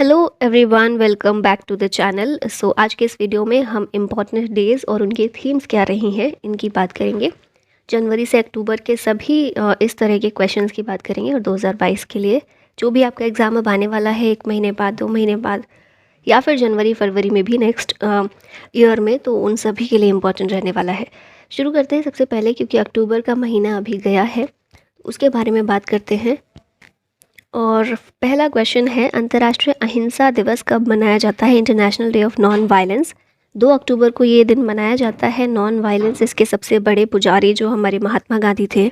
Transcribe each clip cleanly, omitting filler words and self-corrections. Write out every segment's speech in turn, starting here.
Hello everyone, welcome back to the channel. आज के इस वीडियो में हम इम्पॉर्टेंट डेज़ और उनके थीम्स क्या रही हैं इनकी बात करेंगे। जनवरी से अक्टूबर के सभी इस तरह के क्वेश्चंस की बात करेंगे और 2022 के लिए जो भी आपका एग्ज़ाम अब आने वाला है 1 महीने बाद, 2 महीने बाद या फिर जनवरी फरवरी में भी नेक्स्ट ईयर में, तो उन सभी के लिए इम्पॉर्टेंट रहने वाला है। शुरू करते हैं सबसे पहले, क्योंकि अक्टूबर का महीना अभी गया है, उसके बारे में बात करते हैं। और पहला क्वेश्चन है, अंतर्राष्ट्रीय अहिंसा दिवस कब मनाया जाता है? International day of non violence. 2 अक्टूबर को ये दिन मनाया जाता है। नॉन वायलेंस इसके सबसे बड़े पुजारी जो हमारे महात्मा गांधी थे,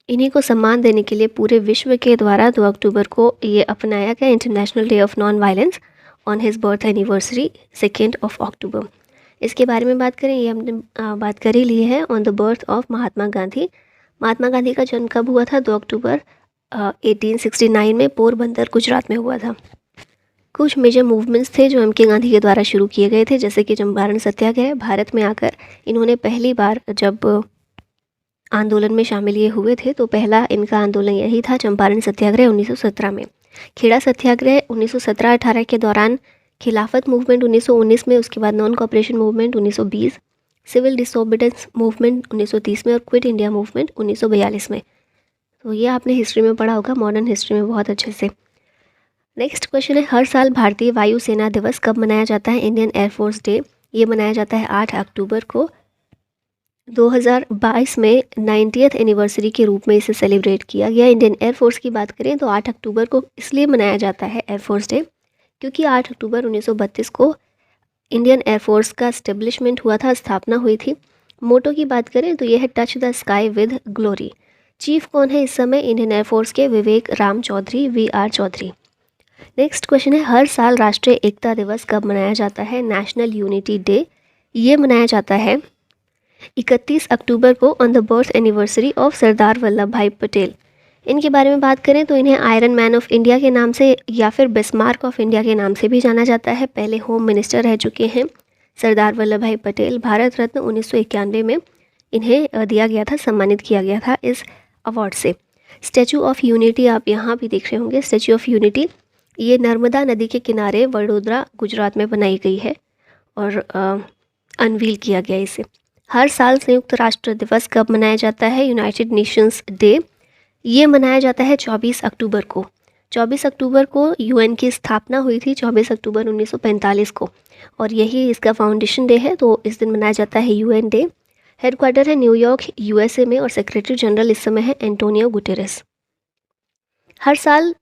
इन्हीं को सम्मान देने के लिए पूरे विश्व के द्वारा 2 अक्टूबर को ये अपनाया गया international day of non violence on his birth anniversary 2 अक्टूबर। इसके बारे में बात करें, ये हमने बात कर ही ली है। On the birth of Mahatma Gandhi. Mahatma Gandhi का जन्म कब हुआ था? 2 अक्टूबर 1869 में पोरबंदर गुजरात में हुआ था। कुछ मेजर मूवमेंट्स थे जो एम.के. गांधी के द्वारा शुरू किए गए थे, जैसे कि चंपारण सत्याग्रह। भारत में आकर इन्होंने पहली बार जब आंदोलन में शामिल ये हुए थे, तो पहला इनका आंदोलन यही था, चंपारण सत्याग्रह 1917 में। खेड़ा सत्याग्रह 1917-18 के दौरान, खिलाफत मूवमेंट 1919 में, उसके बाद non cooperation movement 1920, civil disobedience movement 1930 में और क्विट इंडिया मूवमेंट 1942 में। तो ये आपने हिस्ट्री में पढ़ा होगा, मॉडर्न हिस्ट्री में बहुत अच्छे से। नेक्स्ट क्वेश्चन है, हर साल भारतीय वायुसेना दिवस कब मनाया जाता है? Indian air force day. ये मनाया जाता है 8 अक्टूबर को। 2022 में 90th एनिवर्सरी के रूप में इसे सेलिब्रेट किया गया। इंडियन एयरफोर्स की बात करें तो 8 अक्टूबर को इसलिए मनाया जाता है एयरफोर्स डे, क्योंकि 8 अक्टूबर 1932 को इंडियन एयरफोर्स का इस्टेब्लिशमेंट हुआ था, स्थापना हुई थी। मोटो की बात करें तो यह है touch the sky with glory. Chief कौन है इस समय इंडियन एयरफोर्स के? Vivek Ram Chaudhari, V R. Chaudhari. Next question है, हर साल राष्ट्रीय एकता दिवस कब मनाया जाता है? National unity day. ये मनाया जाता है 31 अक्टूबर को on the birth anniversary of Sardar Vallabh Bhai Patel. इनके बारे में बात करें तो इन्हें आयरन मैन ऑफ इंडिया के नाम से या फिर बिस्मार्क ऑफ इंडिया के नाम से भी जाना जाता है। पहले होम मिनिस्टर रह चुके हैं सरदार वल्लभ भाई पटेल। भारत रत्न 1991 में इन्हें दिया गया था, सम्मानित किया गया था इस अवार्ड से। स्टैचू ऑफ यूनिटी आप यहाँ भी देख रहे होंगे, स्टैचू ऑफ यूनिटी ये नर्मदा नदी के किनारे वडोदरा गुजरात में बनाई गई है और अनवील किया गया इसे। हर साल संयुक्त राष्ट्र दिवस कब मनाया जाता है? United Nations day. ये मनाया जाता है 24 अक्टूबर को। 24 अक्टूबर को यूएन की स्थापना हुई थी, 24 अक्टूबर 1945 को, और यही इसका फाउंडेशन डे है, तो इस दिन मनाया जाता है यूएन डे। हेडक्वार्टर है न्यूयॉर्क यूएसए में और सेक्रेटरी जनरल इस समय है एंटोनियो गुटेरेस। हर साल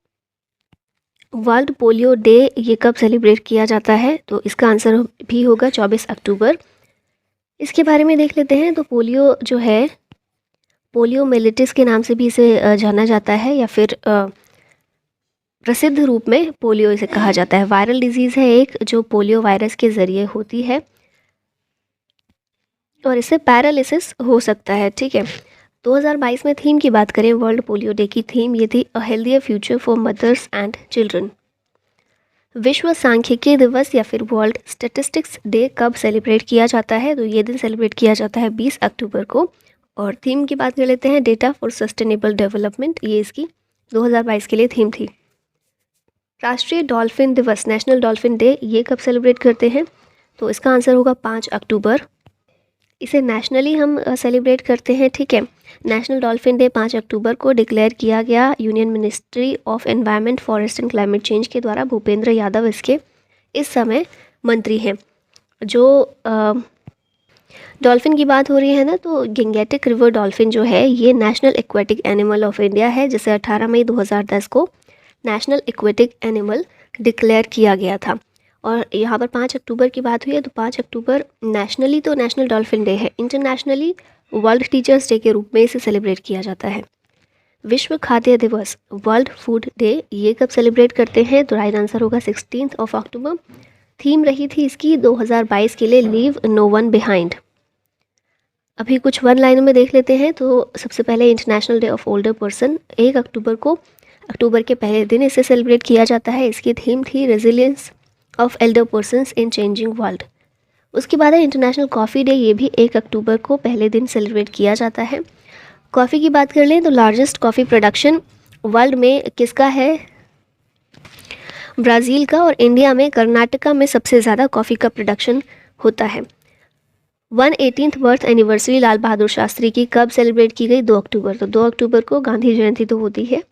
वर्ल्ड पोलियो डे ये कब सेलिब्रेट किया जाता है? तो इसका आंसर भी होगा 24 अक्टूबर। इसके बारे में देख लेते हैं। तो पोलियो जो है, पोलियो मेलिटिस के नाम से भी इसे जाना जाता है, या फिर प्रसिद्ध रूप में पोलियो इसे कहा जाता है। वायरल डिजीज़ है एक, जो पोलियो वायरस के ज़रिए होती है और इससे पैरालिसिस हो सकता है। ठीक है, 2022 में थीम की बात करें, वर्ल्ड पोलियो डे की थीम ये थी, अ healthier future for mothers and children. विश्व सांख्यिकी दिवस या फिर वर्ल्ड स्टैटिस्टिक्स डे कब सेलिब्रेट किया जाता है? तो ये दिन सेलिब्रेट किया जाता है 20 अक्टूबर को। और थीम की बात कर लेते हैं, डेटा फॉर सस्टेनेबल डेवलपमेंट, ये इसकी 2022 के लिए थीम थी। राष्ट्रीय डॉल्फिन दिवस, नेशनल डॉल्फिन डे, ये कब सेलिब्रेट करते हैं? तो इसका आंसर होगा 5 अक्टूबर। इसे नेशनली हम सेलिब्रेट करते हैं। ठीक है, नेशनल डॉल्फिन डे 5 अक्टूबर को डिक्लेयर किया गया union ministry of environment, forest and climate change के द्वारा। भूपेंद्र यादव इसके इस समय मंत्री हैं। जो डॉल्फिन की बात हो रही है ना, तो गंगेटिक रिवर डॉल्फिन जो है ये national aquatic animal of India है, जिसे 18 मई 2010 को नेशनल एक्वेटिक एनिमल डिक्लेयर किया गया था। और यहाँ पर 5 अक्टूबर की बात हुई है, तो 5 अक्टूबर नेशनली तो नेशनल डॉल्फिन डे है, इंटरनेशनली वर्ल्ड टीचर्स डे के रूप में इसे सेलिब्रेट किया जाता है। विश्व खाद्य दिवस, वर्ल्ड फूड डे, ये कब सेलिब्रेट करते हैं? तो राइट आंसर होगा 16 अक्टूबर। थीम रही थी इसकी 2022 के लिए, लीव नो वन बिहाइंड। अभी कुछ वन लाइनों में देख लेते हैं। तो सबसे पहले international day of older person, 1 अक्टूबर को, अक्टूबर के पहले दिन इसे सेलिब्रेट किया जाता है। इसकी थीम थी resilience of Elder persons in changing world. उसके बाद है इंटरनेशनल कॉफ़ी डे, ये भी 1 अक्टूबर को पहले दिन सेलिब्रेट किया जाता है। कॉफ़ी की बात कर लें तो लार्जेस्ट कॉफ़ी प्रोडक्शन वर्ल्ड में किसका है? ब्राज़ील का, और इंडिया में कर्नाटका में सबसे ज़्यादा कॉफ़ी का प्रोडक्शन होता है। 118th birth anniversary Lal Bahadur Shastri की कब सेलिब्रेट की गई? 2 अक्टूबर। तो 2 अक्टूबर को गांधी जयंती तो होती है,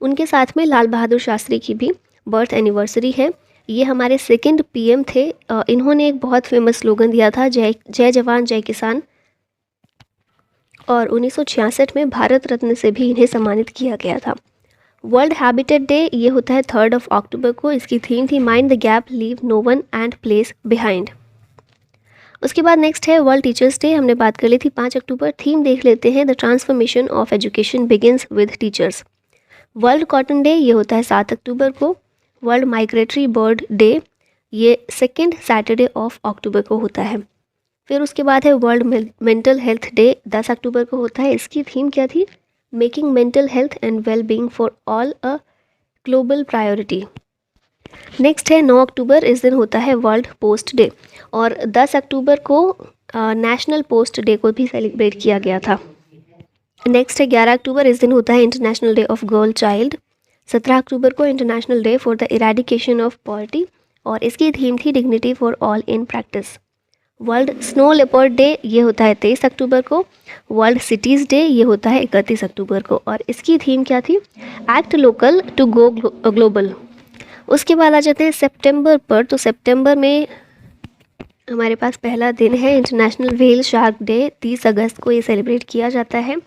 उनके साथ में लाल बहादुर शास्त्री की भी बर्थ एनिवर्सरी है। ये हमारे सेकंड पीएम थे। इन्होंने एक बहुत फेमस स्लोगन दिया था, जय जय जवान जय किसान, और 1966 में भारत रत्न से भी इन्हें सम्मानित किया गया था। वर्ल्ड हैबिटेट डे ये होता है 3 अक्टूबर को। इसकी थीम थी mind the gap, leave no one and place behind. उसके बाद नेक्स्ट है वर्ल्ड टीचर्स डे, हमने बात कर ली थी 5 अक्टूबर। थीम देख लेते हैं, the transformation of education begins with teachers. World cotton day ये होता है 7 अक्टूबर को। वर्ल्ड माइग्रेटरी बर्ड डे ये सेकेंड सैटरडे ऑफ अक्टूबर को होता है। फिर उसके बाद है वर्ल्ड मेंटल हेल्थ डे, 10 अक्टूबर को होता है। इसकी थीम क्या थी? Making mental health and well being for all a global priority. Next है 9 अक्टूबर, इस दिन होता है वर्ल्ड पोस्ट डे, और 10 अक्टूबर को नेशनल पोस्ट डे को भी सेलिब्रेट किया गया था। नेक्स्ट है 11 अक्टूबर, इस दिन होता है international day of girl child. 17 अक्टूबर को international day for the eradication of poverty, और इसकी थीम थी dignity for all in practice. World snow leopard day ये होता है 23 अक्टूबर को। वर्ल्ड सिटीज़ डे ये होता है 31 अक्टूबर को, और इसकी थीम क्या थी? Act local to go global. उसके बाद आ जाते हैं सितंबर पर। तो सितंबर में हमारे पास पहला दिन है इंटरनेशनल व्हेल शार्क डे, 30 अगस्त को ये सेलिब्रेट किया जाता है।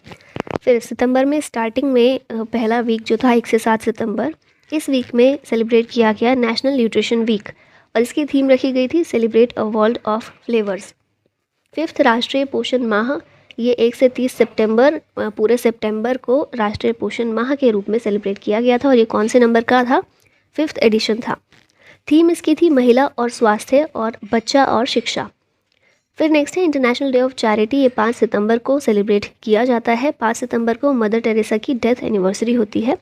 फिर सितंबर में स्टार्टिंग में पहला वीक जो था 1 से 7 सितंबर, इस वीक में सेलिब्रेट किया गया नेशनल न्यूट्रिशन वीक, और इसकी थीम रखी गई थी celebrate a world of flavours. 5th राष्ट्रीय पोषण माह ये 1 से 30 सितंबर, पूरे सितंबर को राष्ट्रीय पोषण माह के रूप में सेलिब्रेट किया गया था, और ये कौन से नंबर का था? 5th एडिशन था। थीम इसकी थी महिला और स्वास्थ्य और बच्चा और शिक्षा। फिर नेक्स्ट है इंटरनेशनल डे ऑफ चैरिटी, ये 5 सितंबर को सेलिब्रेट किया जाता है। 5 सितंबर को मदर टेरेसा की डेथ एनिवर्सरी होती है,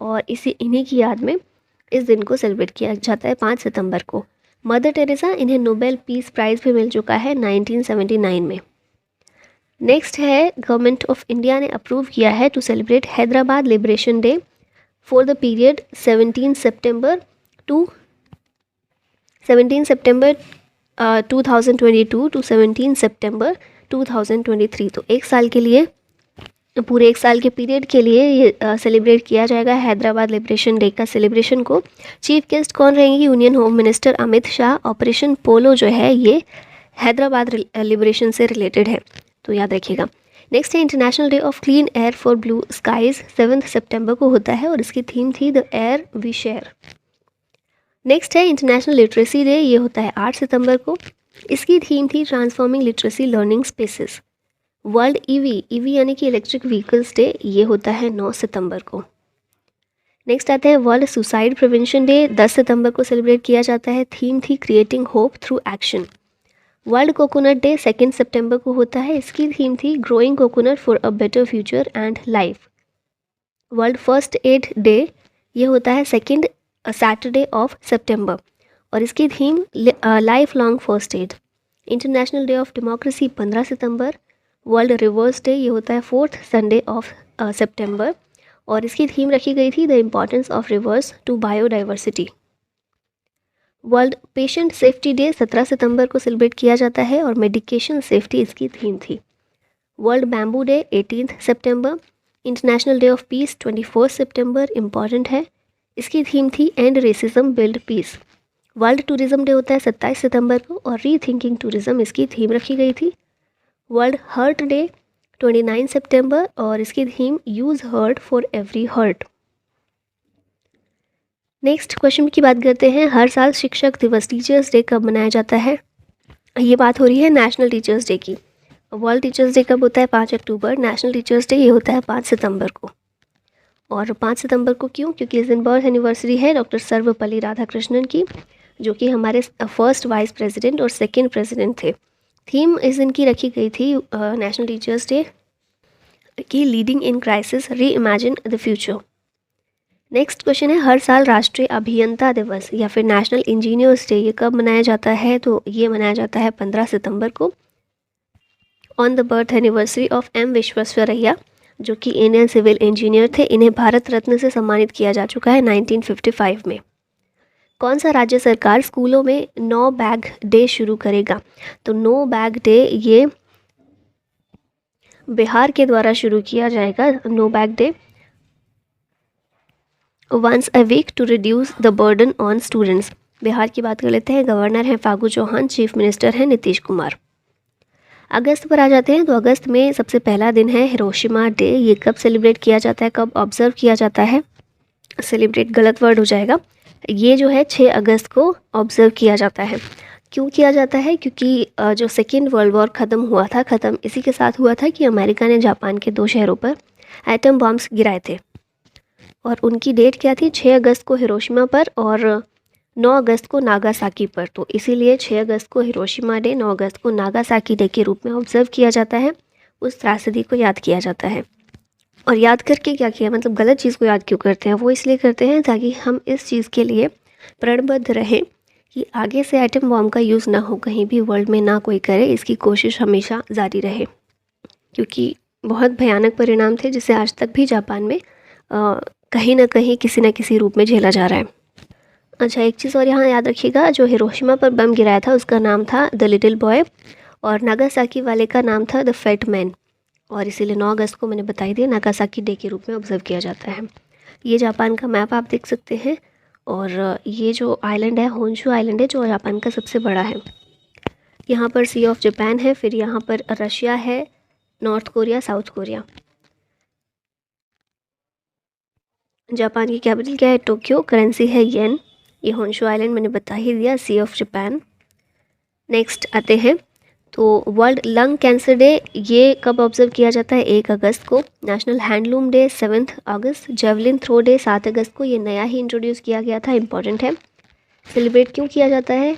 और इन्हीं की याद में इस दिन को सेलिब्रेट किया जाता है 5 सितंबर को। मदर टेरेसा, इन्हें नोबेल पीस प्राइज़ भी मिल चुका है 1979 में। नेक्स्ट है गवर्नमेंट ऑफ इंडिया ने अप्रूव किया है to celebrate Hyderabad liberation day for the period 17 सितंबर 2022 टू 17 सितंबर 2023। तो एक साल के लिए, पूरे एक साल के पीरियड के लिए ये सेलिब्रेट किया जाएगा हैदराबाद लिबरेशन डे का सेलिब्रेशन को। चीफ गेस्ट कौन रहेंगे? Union home minister Amit Shah. Operation polo जो है ये हैदराबाद लिबरेशन से रिलेटेड है, तो याद रखिएगा। नेक्स्ट है international day of clean air for blue skies, 7 सितंबर को होता है, और इसकी थीम थी the air we share. Next है इंटरनेशनल लिटरेसी डे, ये होता है 8 सितंबर को। इसकी थीम थी transforming literacy learning spaces. World EV यानी कि इलेक्ट्रिक व्हीकल्स डे, ये होता है 9 सितंबर को। नेक्स्ट आता है वर्ल्ड सुसाइड प्रिवेंशन डे, 10 सितंबर को सेलिब्रेट किया जाता है। थीम थी creating hope through action. World coconut day 2 सितंबर को होता है, इसकी थीम थी growing coconut for a better future and life. World first aid day ये होता है 2nd सैटरडे ऑफ सितंबर, और इसकी theme life long first aid. International day of democracy 15 September. World reverse day ये होता है 4th संडे ऑफ सितंबर, और इसकी थीम रखी गई थी the importance of rivers to biodiversity. World patient safety day 17 सितंबर को सेलिब्रेट किया जाता है, और मेडिकेशन सेफ्टी इसकी थीम थी। वर्ल्ड बैम्बू डे 18 सितंबर। इंटरनेशनल डे ऑफ पीस 24 सितंबर, इम्पॉर्टेंट है, इसकी थीम थी end racism build peace. World tourism day होता है 27 सितंबर को, और रीथिंकिंग टूरिज्म इसकी थीम रखी गई थी। वर्ल्ड हर्ट डे 29 सितंबर, और इसकी theme use heart for every heart. Next question की बात करते हैं, हर साल शिक्षक दिवस टीचर्स डे कब मनाया जाता है? ये बात हो रही है नेशनल टीचर्स डे की। वर्ल्ड टीचर्स डे कब होता है? 5 अक्टूबर। नेशनल टीचर्स डे ये होता है 5 सितंबर को। और 5 सितंबर को क्यों? क्योंकि इस दिन बर्थ एनिवर्सरी है डॉक्टर सर्वपल्ली राधाकृष्णन की, जो कि हमारे फर्स्ट वाइस प्रेसिडेंट और सेकंड प्रेसिडेंट थे। थीम इस दिन की रखी गई थी नेशनल टीचर्स डे की लीडिंग इन क्राइसिस री imagine the future. Next question है, हर साल राष्ट्रीय अभियंता दिवस या फिर नेशनल इंजीनियर्स डे ये कब मनाया जाता है? तो ये मनाया जाता है 15 सितंबर को, on the birth anniversary of M Visvesvaraya, जो कि इंडियन सिविल इंजीनियर थे। इन्हें भारत रत्न से सम्मानित किया जा चुका है 1955 में। कौन सा राज्य सरकार स्कूलों में नो बैग डे शुरू करेगा? तो नो बैग डे ये बिहार के द्वारा शुरू किया जाएगा। No bag day once a week to reduce the burden on students. Bihar की बात कर लेते हैं। गवर्नर हैं फागू चौहान, चीफ मिनिस्टर हैं नीतीश कुमार। अगस्त पर आ जाते हैं। तो अगस्त में सबसे पहला दिन है हिरोशिमा डे। ये कब सेलिब्रेट किया जाता है, कब ऑब्जर्व किया जाता है? सेलिब्रेट गलत वर्ड हो जाएगा। ये जो है 6 अगस्त को ऑब्जर्व किया जाता है। क्यों किया जाता है? क्योंकि जो सेकेंड वर्ल्ड वॉर ख़त्म इसी के साथ हुआ था कि अमेरिका ने जापान के 2 शहरों पर एटम बॉम्ब्स गिराए थे। और उनकी डेट क्या थी? 6 अगस्त को हिरोशिमा पर और 9 अगस्त को नागासाकी पर। तो इसीलिए 6 अगस्त को हिरोशिमा डे, 9 अगस्त को नागासाकी डे के रूप में ऑब्जर्व किया जाता है। उस त्रासदी को याद किया जाता है। और याद करके क्या किया, मतलब गलत चीज़ को याद क्यों करते हैं? वो इसलिए करते हैं ताकि हम इस चीज़ के लिए प्रणबद्ध रहें कि आगे से एटम बॉम्ब का यूज़ ना हो, कहीं भी वर्ल्ड में ना कोई करे, इसकी कोशिश हमेशा जारी रहे। क्योंकि बहुत भयानक परिणाम थे जिसे आज तक भी जापान में कहीं ना कहीं किसी न किसी रूप में झेला जा रहा है। अच्छा, एक चीज़ और यहाँ याद रखिएगा, जो हिरोशिमा पर बम गिराया था उसका नाम था द लिटिल बॉय और नागासाकी वाले का नाम था द फैट मैन। और इसीलिए 9 अगस्त को मैंने बताई दिया नागासाकी डे के रूप में ऑब्जर्व किया जाता है। ये जापान का मैप आप देख सकते हैं। और ये जो आइलैंड है होन्शु आइलैंड है, जो जापान का सबसे बड़ा है। यहाँ पर सी ऑफ जापान है, फिर यहाँ पर रशिया है, north Korea, south Korea. Japan की कैपिटल क्या है? टोक्यो। करेंसी है येन। ये होन्शु आइलैंड मैंने बता ही दिया, सी ऑफ जापान। नेक्स्ट आते हैं तो वर्ल्ड लंग कैंसर डे ये कब ऑब्जर्व किया जाता है? 1 अगस्त को। नेशनल हैंडलूम डे 7 अगस्त। जेवलिन थ्रो डे 7 अगस्त को। ये नया ही इंट्रोड्यूस किया गया था, इंपॉर्टेंट है। सेलिब्रेट क्यों किया जाता है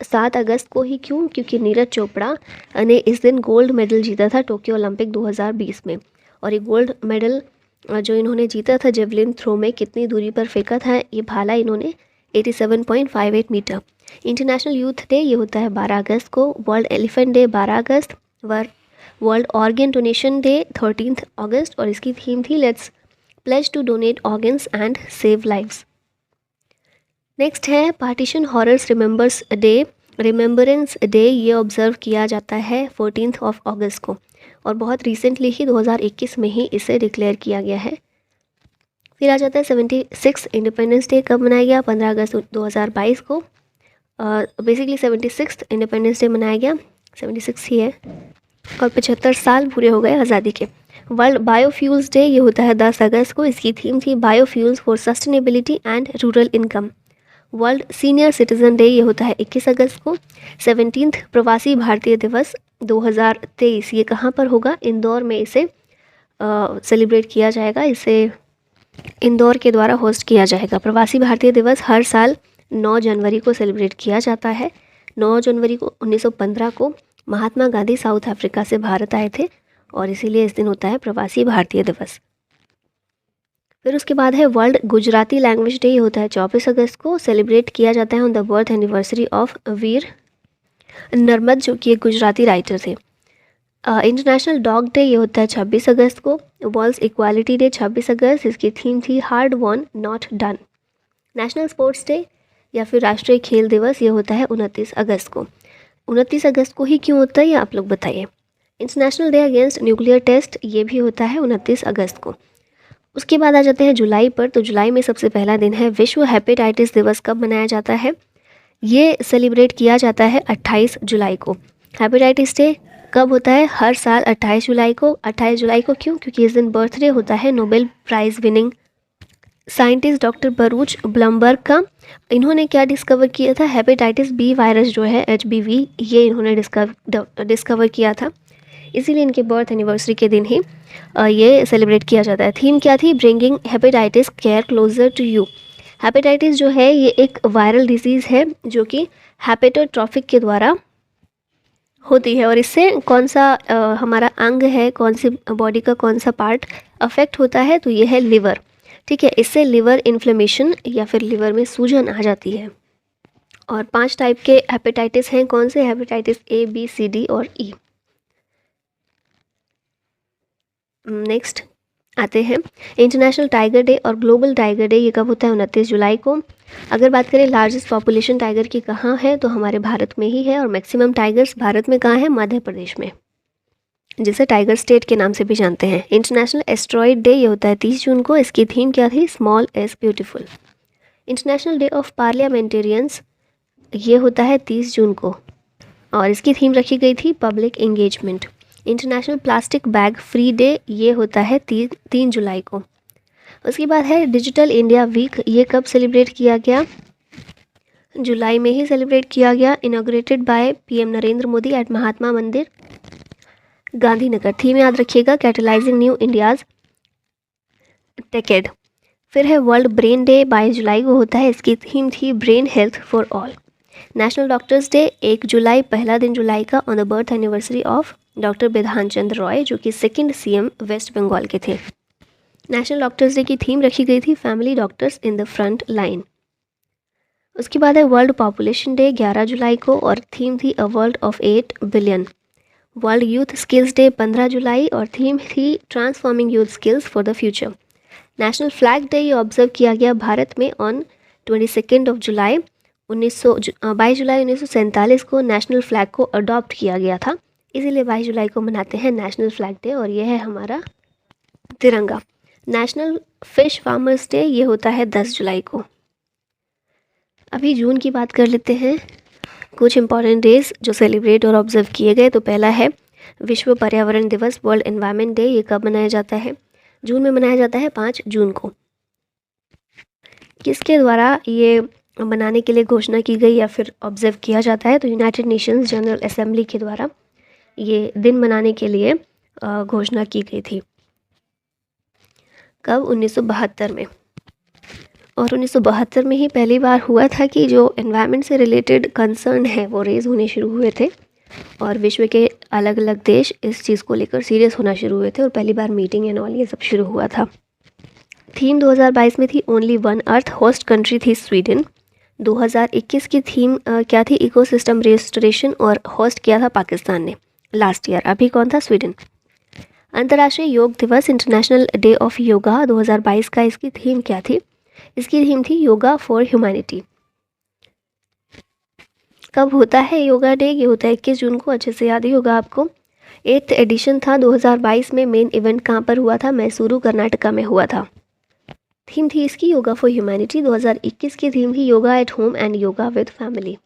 7 अगस्त को ही? क्यों? क्योंकि नीरज चोपड़ा ने इस दिन गोल्ड मेडल जीता था टोक्यो ओलंपिक 2020 में। और ये गोल्ड मेडल जो इन्होंने जीता था जेवलिन थ्रो में, कितनी दूरी पर फेंका था ये भाला इन्होंने? 87.58 मीटर। इंटरनेशनल यूथ डे ये होता है 12 अगस्त को। वर्ल्ड एलिफेंट डे 12 अगस्त। वर्ल्ड ऑर्गन डोनेशन डे 13 अगस्त और इसकी थीम थी let's pledge to donate organs and save lives. Next है पार्टीशन हॉरर्स रिमेम्बरेंस डे। ये ऑब्जर्व किया जाता है 14 अगस्त को और बहुत रिसेंटली ही 2021 में ही इसे डिक्लेयर किया गया है। फिर आ जाता है 76 इंडिपेंडेंस डे। कब मनाया गया? 15 अगस्त 2022 को। बेसिकली 76 इंडिपेंडेंस डे मनाया गया, 76 ही है। और 75 साल पूरे हो गए आज़ादी के। वर्ल्ड बायोफ्यूल्स डे ये होता है 10 अगस्त को। इसकी थीम थी biofuels for sustainability and rural income. World senior citizen day ये होता है 21 अगस्त को। 17th प्रवासी भारतीय दिवस 2023 ये कहाँ पर होगा? इंदौर में इसे सेलिब्रेट किया जाएगा। इसे इंदौर के द्वारा होस्ट किया जाएगा। प्रवासी भारतीय दिवस हर साल 9 जनवरी को सेलिब्रेट किया जाता है। 9 जनवरी को 1915 को महात्मा गांधी साउथ अफ्रीका से भारत आए थे और इसीलिए इस दिन होता है प्रवासी भारतीय दिवस। फिर उसके बाद है वर्ल्ड गुजराती लैंग्वेज डे। ये होता है 24 अगस्त को। सेलिब्रेट किया जाता है on the birth anniversary of Veer Narmad, जो कि एक गुजराती राइटर थे। इंटरनेशनल डॉग डे ये होता है 26 अगस्त को। वर्ल्ड इक्वालिटी डे 26 अगस्त, इसकी थीम थी hard won not done. National sports day या फिर राष्ट्रीय खेल दिवस ये होता है 29 अगस्त को। 29 अगस्त को ही क्यों होता है ये आप लोग बताइए। International day against nuclear test ये भी होता है 29 अगस्त को। उसके बाद आ जाते हैं जुलाई पर। तो जुलाई में सबसे पहला दिन है विश्व हेपेटाइटिस दिवस। कब मनाया जाता है? ये सेलिब्रेट किया जाता है 28 जुलाई को। हेपेटाइटिस डे कब होता है? हर साल 28 जुलाई को। 28 जुलाई को क्यों? क्योंकि इस दिन बर्थडे होता है Nobel prize winning scientist doctor Baruch Blumberg का। इन्होंने क्या डिस्कवर किया था? हेपेटाइटिस बी वायरस जो है HBV ये इन्होंने डिस्कवर किया था। इसीलिए इनके बर्थ एनिवर्सरी के दिन ही ये सेलिब्रेट किया जाता है। थीम क्या थी? Bringing hepatitis care closer to you. Hepatitis जो है ये एक वायरल डिजीज़ है जो कि हेपेटोट्रॉफिक के द्वारा होती है और इससे कौन सा हमारा अंग है, कौन सी बॉडी का कौन सा पार्ट अफेक्ट होता है? तो ये है लिवर। ठीक है, इससे लिवर इन्फ्लेमेशन या फिर लिवर में सूजन आ जाती है। और 5 टाइप के हेपेटाइटिस हैं। कौन से? Hepatitis A, B, C, D और E। नेक्स्ट आते हैं। इंटरनेशनल टाइगर डे और ग्लोबल टाइगर डे ये कब होता है? 29 जुलाई को। अगर बात करें लार्जेस्ट पॉपुलेशन टाइगर की कहाँ है, तो हमारे भारत में ही है। और मैक्सिमम टाइगर्स भारत में कहाँ है? मध्य प्रदेश में, जिसे टाइगर स्टेट के नाम से भी जानते हैं। इंटरनेशनल एस्ट्रॉयड डे ये होता है 30 जून को। इसकी थीम क्या थी? Small is beautiful. International day of parliamentarians ये होता है 30 जून को, और इसकी थीम रखी गई थी public engagement. International plastic bag free day ये होता है 3 जुलाई को। उसके बाद है डिजिटल इंडिया वीक। ये कब सेलिब्रेट किया गया? जुलाई में ही सेलिब्रेट किया गया। Inaugurated by PM Narendra Modi at Mahatma Mandir, Gandhinagar. Theme याद रखिएगा, कैटलाइजिंग न्यू इंडियाज टेकेड। फिर है वर्ल्ड ब्रेन डे, 22 जुलाई को होता है। इसकी थीम थी brain health for all. National doctors day 1 जुलाई, पहला दिन जुलाई का, on the birth anniversary of doctor Bidhan Chandra Roy, जो कि सेकंड सीएम वेस्ट बंगाल के थे। नेशनल डॉक्टर्स डे की थीम रखी गई थी family doctors in the front line. उसके बाद है वर्ल्ड पॉपुलेशन डे 11 जुलाई को, और थीम थी a world of 8 billion. World youth skills day 15 जुलाई, और थीम थी transforming youth skills for the future. National flag day ये ऑब्जर्व किया गया भारत में ऑन 22 जुलाई 22 जुलाई 1947 को नेशनल फ्लैग को अडॉप्ट किया गया था, इसीलिए 22 जुलाई को मनाते हैं नेशनल फ्लैग डे, और यह है हमारा तिरंगा। नेशनल फिश फार्मर्स डे ये होता है 10 जुलाई को। अभी जून की बात कर लेते हैं, कुछ इंपॉर्टेंट डेज जो सेलिब्रेट और ऑब्जर्व किए गए। तो पहला है विश्व पर्यावरण दिवस, वर्ल्ड एनवायरनमेंट डे। ये कब मनाया जाता है? जून में मनाया जाता है 5 जून को। किसके द्वारा ये मनाने के लिए घोषणा की गई या फिर ऑब्जर्व किया जाता है? तो यूनाइटेड नेशंस जनरल असेंबली के द्वारा ये दिन मनाने के लिए घोषणा की गई थी। कब? 1972 में। और 1972 में ही पहली बार हुआ था कि जो एनवायरनमेंट से रिलेटेड कंसर्न है वो रेज होने शुरू हुए थे, और विश्व के अलग अलग देश इस चीज़ को लेकर सीरियस होना शुरू हुए थे, और पहली बार मीटिंग एंड ऑल ये सब शुरू हुआ था। थीम 2022 में थी only one earth, host country थी स्वीडन। 2021 की थीम क्या थी? इकोसिस्टम रेस्टोरेशन, और होस्ट किया था पाकिस्तान ने लास्ट ईयर। अभी कौन था? स्वीडन। अंतर्राष्ट्रीय योग दिवस, इंटरनेशनल डे ऑफ योगा 2022 का, इसकी थीम क्या थी? इसकी थीम थी योगा फॉर ह्यूमैनिटी। कब होता है योगा डे? ये होता है 21 जून को, अच्छे से याद ही होगा आपको। 8th एडिशन था 2022 में। मेन इवेंट कहाँ पर हुआ था? मैसूरू कर्नाटका में हुआ था। थीम थी इसकी योगा फॉर ह्यूमैनिटी। 2021 की थीम थी yoga at home and yoga with family.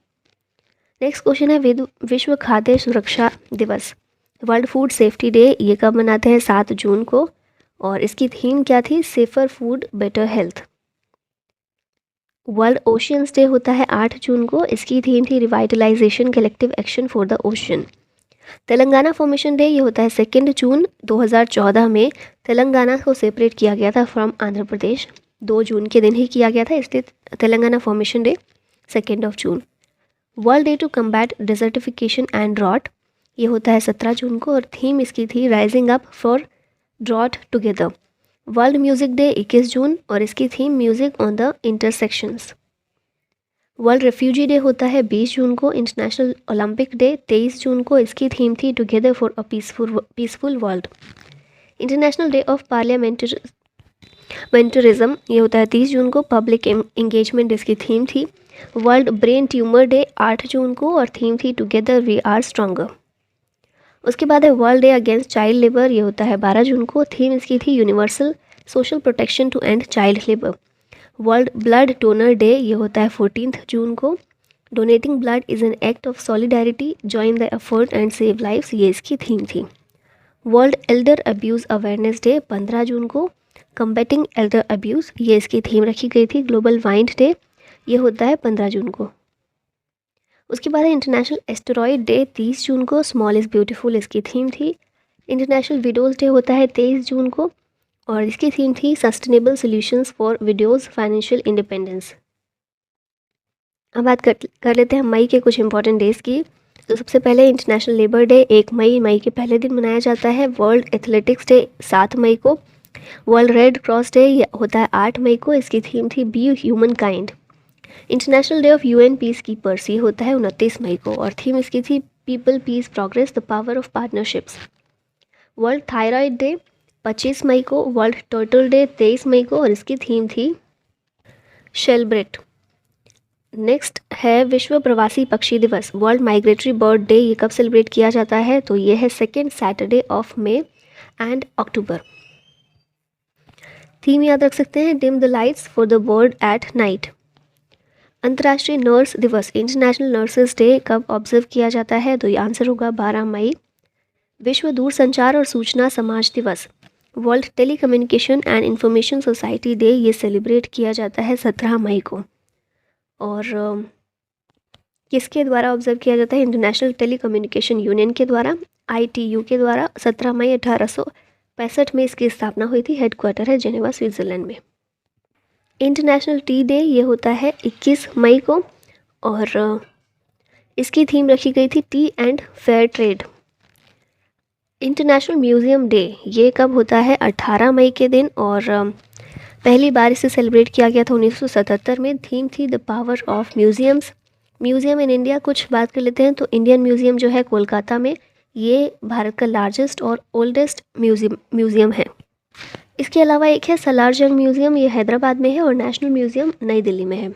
Next question है विश्व खाद्य सुरक्षा दिवस, वर्ल्ड फूड सेफ्टी डे। ये कब मनाते हैं? 7 जून को, और इसकी थीम क्या थी? Safer food better health. World oceans day होता है 8 जून को। इसकी थीम थी revitalisation collective action for the ocean. Telangana formation day ये होता है 2 जून 2014 में। तेलंगाना को सेपरेट किया गया था फ्रॉम आंध्र प्रदेश, 2 जून के दिन ही किया गया था, इसलिए तेलंगाना फॉर्मेशन डे 2 जून। World day to combat desertification and drought ये होता है 17 जून को, और थीम इसकी थी rising up for drought together. World music day 21 जून, और इसकी theme music on the intersections. World refugee day होता है 20 जून को। इंटरनेशनल ओलंपिक डे 23 जून को, इसकी थीम थी together for a peaceful world. International day of parliamentarism ये होता है 30 जून को। पब्लिक एंगेजमेंट इसकी थीम थी। वर्ल्ड ब्रेन ट्यूमर डे 8 जून को, और थीम थी टुगेदर वी आर स्ट्रॉन्गर। उसके बाद है world day against child labour, ये होता है 12 जून को। थीम इसकी थी universal social protection to end child labour. World blood donor day ये होता है 14 जून को। Donating blood is an act of solidarity, join the effort and save lifes, ये इसकी थीम थी। World elder abuse awareness day 15 जून को। कम्बैटिंग एल्डर अब्यूज़ ये इसकी थीम रखी गई थी। ग्लोबल वाइंड डे ये होता है 15 जून को। उसके बाद है इंटरनेशनल एस्टेरॉयड डे 30 जून को। स्मॉल इज़ ब्यूटीफुल इसकी थीम थी। इंटरनेशनल विडोज़ डे होता है 23 जून को, और इसकी थीम थी sustainable solutions for widows financial independence. अब बात कर लेते हैं मई के कुछ इंपॉर्टेंट डेज़ की। तो सबसे पहले इंटरनेशनल लेबर डे 1 मई के पहले दिन मनाया जाता है। वर्ल्ड एथलेटिक्स डे 7 मई को। वर्ल्ड रेड क्रॉस डे होता है 8 मई को, इसकी थीम थी be human kind. International day of UN peace keepers ये होता है 29 मई को, और थीम इसकी थी people peace progress the power of partnerships. World thyroid day 25 मई को, वर्ल्ड टर्टल डे 23 मई को, और इसकी थीम थी सेलिब्रेट। नेक्स्ट है विश्व प्रवासी पक्षी दिवस, वर्ल्ड माइग्रेटरी बर्ड डे। ये कब सेलिब्रेट किया जाता है? तो ये है second Saturday of May and October. Theme याद रख सकते हैं, dim the lights for the world at night. अंतर्राष्ट्रीय नर्स दिवस, इंटरनेशनल नर्सेस डे, कब ऑब्जर्व किया जाता है? तो ये आंसर होगा 12 मई। विश्व दूरसंचार और सूचना समाज दिवस, world telecommunication and information society day, ये सेलिब्रेट किया जाता है 17 मई को। और किसके द्वारा ऑब्जर्व किया जाता है? इंटरनेशनल टेलीकम्युनिकेशन यूनियन के द्वारा, ITU के द्वारा। 17 मई 1865 में इसकी स्थापना हुई थी। हेडक्वार्टर है जेनेवा, स्विट्ज़रलैंड में। इंटरनेशनल टी डे ये होता है 21 मई को, और इसकी थीम रखी गई थी T and fair trade. International museum day ये कब होता है? 18 मई के दिन, और पहली बार इसे सेलिब्रेट किया गया था 1977 में। थीम थी the power of museums. Museum in India कुछ बात कर लेते हैं। तो इंडियन म्यूज़ियम जो है कोलकाता में, ये भारत का लार्जेस्ट और ओल्डेस्ट म्यूज़ियम है। इसके अलावा एक है सलारजंग म्यूज़ियम, ये हैदराबाद में है, और नेशनल म्यूज़ियम नई दिल्ली में है।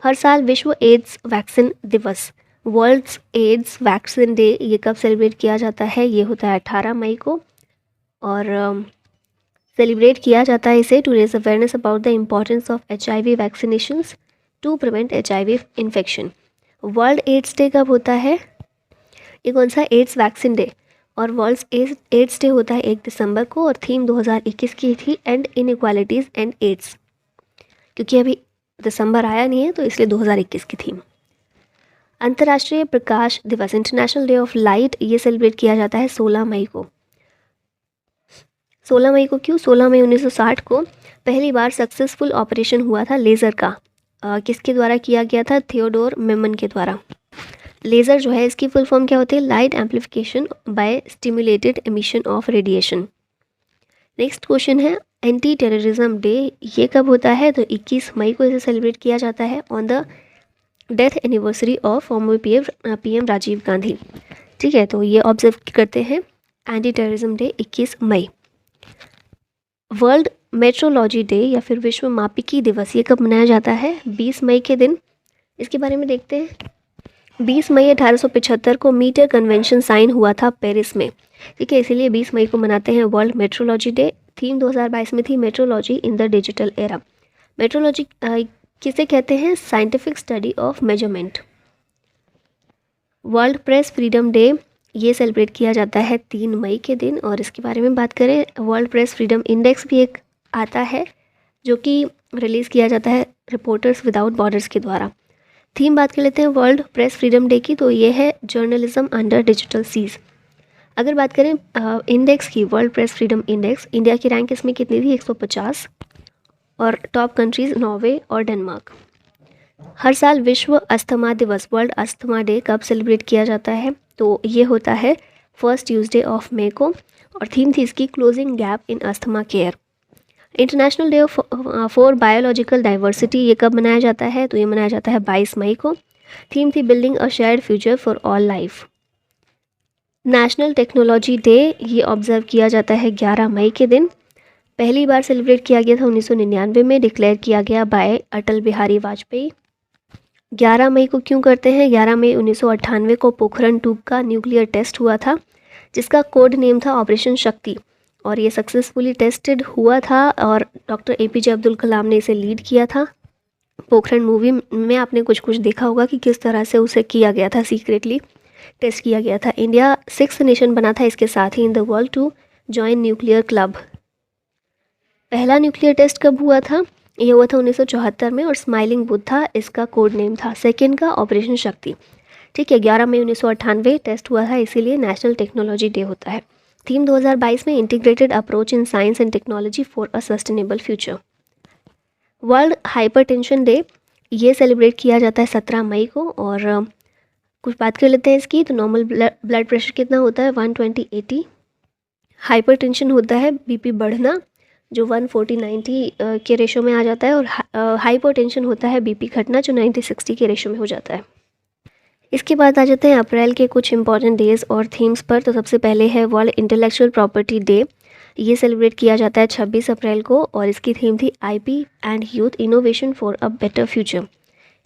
हर साल विश्व एड्स वैक्सीन दिवस, वर्ल्ड्स एड्स वैक्सीन डे, ये कब सेलिब्रेट किया जाता है? ये होता है 18 मई को, और सेलिब्रेट किया जाता है इसे to raise awareness about the importance of HIV vaccinations to prevent HIV infection. World AIDS day कब होता है? ये कौन सा? AIDS vaccine day. और वर्ल्ड एड्स डे होता है 1 दिसंबर को, और थीम 2021 की थी एंड इनइक्वालिटीज़ एंड एड्स। क्योंकि अभी दिसंबर आया नहीं है तो इसलिए 2021 की थीम। अंतर्राष्ट्रीय प्रकाश दिवस, इंटरनेशनल डे ऑफ लाइट, ये सेलिब्रेट किया जाता है 16 मई को। 16 मई को क्यों? 16 मई 1960 को पहली बार सक्सेसफुल ऑपरेशन हुआ था लेज़र का। किसके द्वारा किया गया था? थियोडोर मेमन के द्वारा। लेज़र जो है इसकी फुल फॉर्म क्या होती है? Light amplification by stimulated emission of radiation. Next question है एंटी टेररिज्म डे, ये कब होता है? तो 21 मई को इसे सेलिब्रेट किया जाता है on the death anniversary of former PM Rajiv Gandhi. ठीक है, तो ये ऑब्जर्व करते हैं एंटी टेररिज्म डे 21 मई। वर्ल्ड मेट्रोलॉजी डे या फिर विश्व मापिकी दिवस, ये कब मनाया जाता है? 20 मई के दिन। इसके बारे में देखते हैं। 20 मई 1875 को मीटर कन्वेंशन साइन हुआ था पेरिस में। ठीक है, इसीलिए 20 मई को मनाते हैं वर्ल्ड मेट्रोलॉजी डे। थीम 2022 में थी metrology in the digital era. Metrology किसे कहते हैं? Scientific study of measurement. World press freedom day ये सेलिब्रेट किया जाता है 3 मई के दिन, और इसके बारे में बात करें, वर्ल्ड प्रेस फ्रीडम इंडेक्स भी एक आता है जो कि रिलीज़ किया जाता है रिपोर्टर्स विदाउट बॉर्डर्स के द्वारा। थीम बात कर लेते हैं वर्ल्ड प्रेस फ्रीडम डे की, तो ये है जर्नलिज्म अंडर डिजिटल सीज। अगर बात करें इंडेक्स की, world press freedom index, India की रैंक इसमें कितनी थी? 150, और टॉप कंट्रीज़ नॉर्वे और डेनमार्क। हर साल विश्व अस्थमा दिवस, वर्ल्ड अस्थमा डे, कब सेलिब्रेट किया जाता है? तो ये होता है फर्स्ट ट्यूसडे ऑफ मई को, और थीम थी इसकी closing gap in asthma care. International day for biological diversity, ये कब मनाया जाता है? तो ये मनाया जाता है 22 मई को। थीम थी building a shared future for all life. National technology day ये ऑब्जर्व किया जाता है 11 मई के दिन। पहली बार सेलिब्रेट किया गया था 1999 में, डिक्लेयर किया गया बाय अटल बिहारी वाजपेयी। 11 मई को क्यों करते हैं? 11 मई 1998 को पोखरण 2 का न्यूक्लियर टेस्ट हुआ था, जिसका कोड नेम था ऑपरेशन शक्ति, और ये सक्सेसफुली टेस्टेड हुआ था, और डॉक्टर APJ अब्दुल कलाम ने इसे लीड किया था। पोखरण मूवी में आपने कुछ कुछ देखा होगा कि किस तरह से उसे किया गया था, सीक्रेटली टेस्ट किया गया था। इंडिया 6th नेशन बना था इसके साथ ही in the world to join nuclear club. पहला न्यूक्लियर टेस्ट कब हुआ था? ये हुआ था 1974 में, और स्माइलिंग बुद्धा इसका कोड नेम था। सेकेंड का ऑपरेशन शक्ति। ठीक है, 11 मई 1998 टेस्ट हुआ था, इसीलिए नेशनल टेक्नोलॉजी डे होता है। थीम 2022 में integrated approach in science and technology for a sustainable future. World hypertension day ये सेलिब्रेट किया जाता है 17 मई को, और कुछ बात कर लेते हैं इसकी। तो नॉर्मल ब्लड प्रेशर कितना होता है? 120/80। हाइपरटेंशन होता है BP बढ़ना, जो 140/90 के रेशो में आ जाता है, और हाइपरटेंशन होता है BP घटना, जो 90/60 के रेशो में हो जाता है। इसके बाद आ जाते हैं अप्रैल के कुछ इंपॉर्टेंट डेज और थीम्स पर। तो सबसे पहले है वर्ल्ड इंटेलेक्चुअल प्रॉपर्टी डे, ये सेलिब्रेट किया जाता है 26 अप्रैल को और इसकी थीम थी IP and youth innovation for a better future.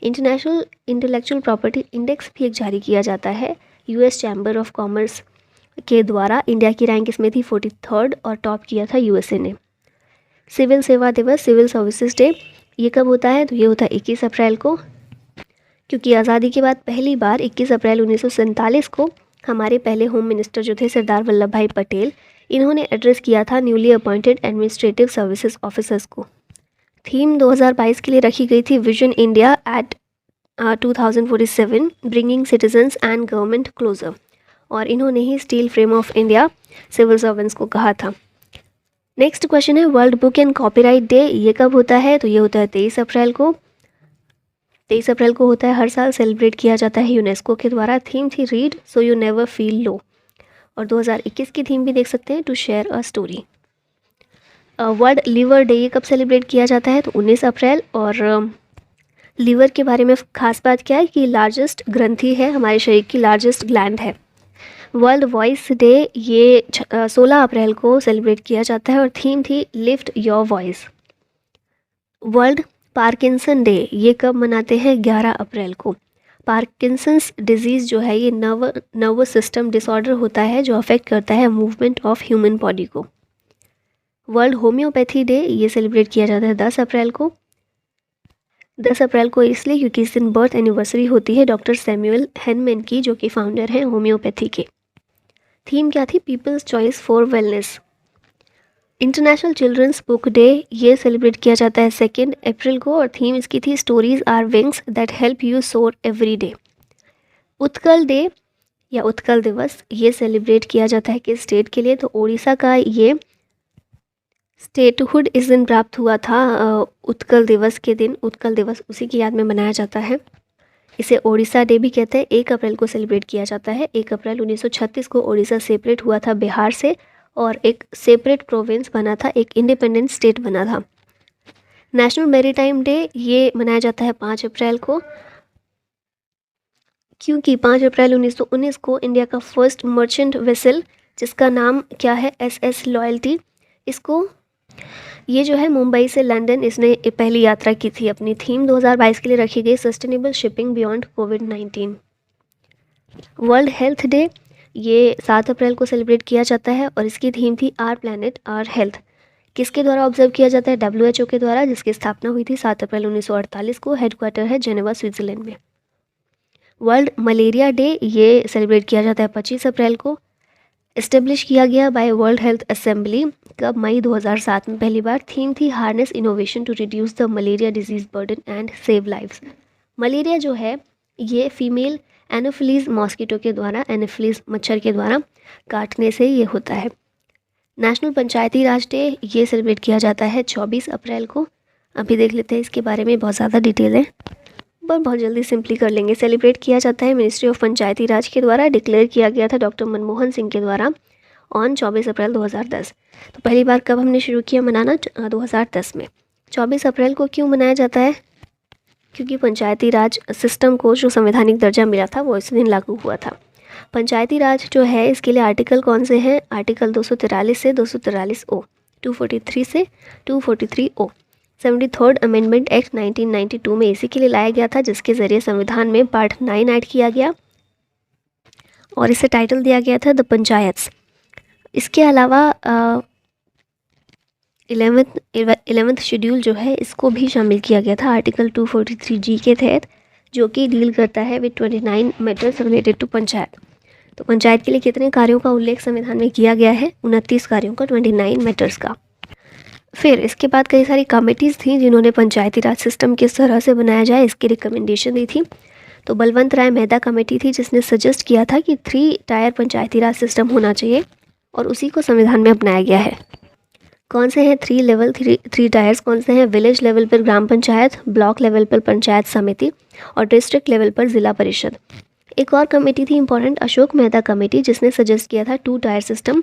International intellectual property index भी एक जारी किया जाता है यूएस चैम्बर ऑफ कॉमर्स के द्वारा। इंडिया की रैंक इसमें थी 43rd और टॉप किया था यूएसए ने। सिविल सेवा दिवस, सिविल सर्विसेज डे, ये कब होता है? तो ये होता है 21 अप्रैल को, क्योंकि आज़ादी के बाद पहली बार 21 अप्रैल 1947 को हमारे पहले होम मिनिस्टर जो थे सरदार वल्लभ भाई पटेल, इन्होंने एड्रेस किया था newly appointed administrative services officers को। थीम 2022 के लिए रखी गई थी vision India at 2047 bringing citizens and government closer, और इन्होंने ही steel frame of India civil servants को कहा था। नेक्स्ट क्वेश्चन है world book and copyright day, ये कब होता है? तो ये होता है 23 अप्रैल को। 23 अप्रैल को होता है, हर साल सेलिब्रेट किया जाता है यूनेस्को के द्वारा। थीम थी read so you never feel low, और 2021 की थीम भी देख सकते हैं to share a story. World liver day ये कब सेलिब्रेट किया जाता है? तो 19 अप्रैल। और लीवर के बारे में खास बात क्या है कि लार्जेस्ट ग्रंथि है, हमारे शरीर की लार्जेस्ट ग्लैंड है। वर्ल्ड वॉइस डे ये 16 अप्रैल को सेलिब्रेट किया जाता है और थीम थी lift your voice. World Parkinson day ये कब मनाते हैं? 11 अप्रैल को। पार्किंसंस डिजीज़ जो है ये नर्वस सिस्टम डिसऑर्डर होता है जो अफेक्ट करता है मूवमेंट ऑफ ह्यूमन बॉडी को। वर्ल्ड होम्योपैथी डे ये सेलिब्रेट किया जाता है 10 अप्रैल को। 10 अप्रैल को इसलिए क्योंकि इस दिन बर्थ एनिवर्सरी होती है डॉक्टर सैमुअल हैनमैन की, जो कि फाउंडर हैं होम्योपैथी के। थीम क्या थी? People's choice for wellness. International children's book day ये सेलिब्रेट किया जाता है 2 अप्रैल को और थीम इसकी थी stories are wings that help you soar every day. Utkal day या उत्कल दिवस ये सेलिब्रेट किया जाता है किस स्टेट के लिए? तो ओडिशा का ये स्टेटहुड इस दिन प्राप्त हुआ था उत्कल दिवस के दिन। उत्कल दिवस उसी की याद में मनाया जाता है। इसे ओडिशा डे भी कहते हैं। 1 अप्रैल को सेलिब्रेट किया जाता है। 1 अप्रैल 1936 को ओडिशा सेपरेट हुआ था बिहार से और एक सेपरेट प्रोविंस बना था, एक इंडिपेंडेंट स्टेट बना था। नेशनल मैरीटाइम डे ये मनाया जाता है 5 अप्रैल को, क्योंकि 5 अप्रैल 1919 को इंडिया का फर्स्ट मर्चेंट वेसल जिसका नाम क्या है? SS लॉयल्टी, इसको ये जो है मुंबई से लंदन इसने पहली यात्रा की थी अपनी। थीम 2022 के लिए रखी गई सस्टेनेबल शिपिंग बियॉन्ड कोविड-19। वर्ल्ड हेल्थ डे ये 7 अप्रैल को सेलिब्रेट किया जाता है और इसकी थीम थी आर प्लैनेट आर हेल्थ। किसके द्वारा ऑब्जर्व किया जाता है? WHO के द्वारा, जिसकी स्थापना हुई थी 7 अप्रैल 1948 को। हेडक्वार्टर है जेनेवा स्विट्जरलैंड में। वर्ल्ड मलेरिया डे ये सेलिब्रेट किया जाता है 25 अप्रैल को। इस्टेब्लिश किया गया बाय वर्ल्ड हेल्थ असेंबली कब? मई 2007 में पहली बार। थीम थी harness innovation to reduce the malaria disease burden and save lives. Malaria जो है ये फीमेल एनोफिलीज मॉस्किटो के द्वारा, एनोफिलीज मच्छर के द्वारा काटने से ये होता है। नेशनल पंचायती राज डे ये सेलिब्रेट किया जाता है 24 अप्रैल को। अभी देख लेते हैं इसके बारे में, बहुत ज़्यादा डिटेल है पर बहुत जल्दी सिंपली कर लेंगे। सेलिब्रेट किया जाता है मिनिस्ट्री ऑफ पंचायती राज के द्वारा, डिक्लेयर किया गया था डॉक्टर मनमोहन सिंह के द्वारा ऑन 24 अप्रैल 2010। तो पहली बार कब हमने शुरू किया मनाना? 2010 में। 24 अप्रैल को क्यों मनाया जाता है? क्योंकि पंचायती राज सिस्टम को जो संवैधानिक दर्जा मिला था वो इस दिन लागू हुआ था। पंचायती राज जो है इसके लिए आर्टिकल कौन से हैं? आर्टिकल 243 से 243 ओ, 243 से 243 ओ। 73rd अमेंडमेंट एक्ट 1992 में इसी के लिए लाया गया था, जिसके ज़रिए संविधान में पार्ट 9 ऐड किया गया और इसे टाइटल दिया गया था द पंचायत्स। इसके अलावा 11th शेड्यूल जो है इसको भी शामिल किया गया था आर्टिकल 243G के तहत, जो कि डील करता है with 29 matters related to panchayat. तो पंचायत के लिए कितने कार्यों का उल्लेख संविधान में किया गया है? 29 कार्यों का, 29 मैटर्स का। फिर इसके बाद कई सारी कमेटीज़ थी जिन्होंने पंचायती राज सिस्टम किस तरह से बनाया जाए इसकी रिकमेंडेशन दी थी। तो बलवंत राय मेहता कमेटी थी जिसने सजेस्ट किया था कि 3 टायर पंचायती राज सिस्टम होना चाहिए और उसी को संविधान में अपनाया गया है। कौन से हैं 3 लेवल 3 टायर्स? कौन से हैं? विलेज लेवल पर ग्राम पंचायत, ब्लॉक लेवल पर पंचायत समिति और डिस्ट्रिक्ट लेवल पर ज़िला परिषद। एक और कमेटी थी इंपॉर्टेंट, अशोक मेहता कमेटी, जिसने सजेस्ट किया था 2 टायर सिस्टम।